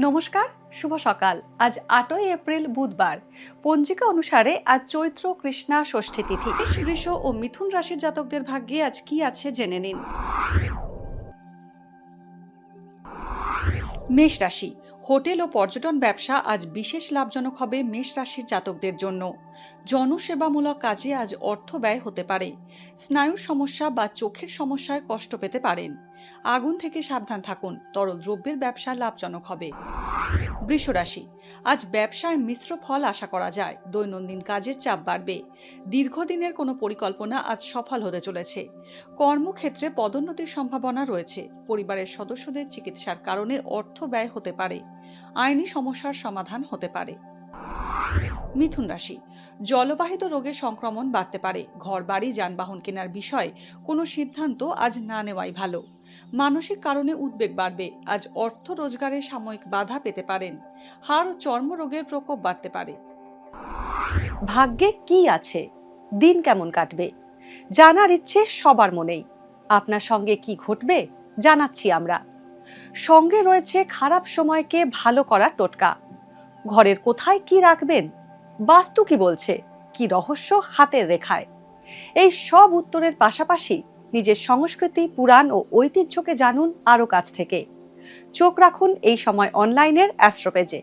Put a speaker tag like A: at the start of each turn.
A: নমস্কার, শুভ সকাল। আজ ৮ই এপ্রিল বুধবার। পঞ্জিকা অনুসারে আজ চৈত্র কৃষ্ণা ষষ্ঠী তিথি। বৃষ ও মিথুন রাশির জাতকদের ভাগ্যে আজ কি আছে জেনে নিন। মেষ রাশি, হোটেল ও পর্যটন ব্যবসা আজ বিশেষ লাভজনক হবে মেষ রাশির জাতকদের জন্য। জনসেবামূলক কাজে আজ অর্থ ব্যয় হতে পারে। স্নায়ুর সমস্যা বা চোখের সমস্যায় কষ্ট পেতে পারেন। আগুন থেকে সাবধান থাকুন। তরল দ্রব্যের ব্যবসা লাভজনক হবে। বৃষ রাশি, আজ ব্যবসায় মিশ্র ফল আশা করা যায়। দৈনন্দিন কাজের চাপ বাড়বে। দীর্ঘদিনের কোনো পরিকল্পনা আজ সফল হতে চলেছে। কর্মক্ষেত্রে পদোন্নতির সম্ভাবনা রয়েছে। পরিবারের সদস্যদের চিকিৎসার কারণে অর্থ ব্যয় হতে পারে। আইনি সমস্যার সমাধান হতে পারে। মিথুন রাশি, জলবাহিত রোগের সংক্রমণ বাড়তে পারে। ঘরবাড়ি যানবাহন কেনার বিষয়ে কোনো সিদ্ধান্ত আজ না নেওয়াই ভালো। মানসিক কারণে উদ্বেগ বাড়বে। আজ অর্থ রোজগারে সাময়িক বাধা পেতে পারেন। হাড় ও চর্মরোগের প্রকোপ বাড়তে পারে। ভাগ্যে কি আছে, দিন কেমন কাটবে, জানার ইচ্ছে সবার মনেই। আপনার সঙ্গে কি ঘটবে জানাচ্ছি আমরা। সঙ্গে রয়েছে খারাপ সময়কে ভালো করার টোটকা। ঘরের কোথায় কি রাখবেন, বাস্তু কি বলছে, কি রহস্য হাতের রেখায়। এই সব উত্তরের পাশাপাশি নিজের সংস্কৃতি, পুরাণ ও ঐতিহ্যকে জানুন আরো কাছ থেকে। চোখ রাখুন এই সময় অনলাইনের অ্যাস্ট্রো পেজে।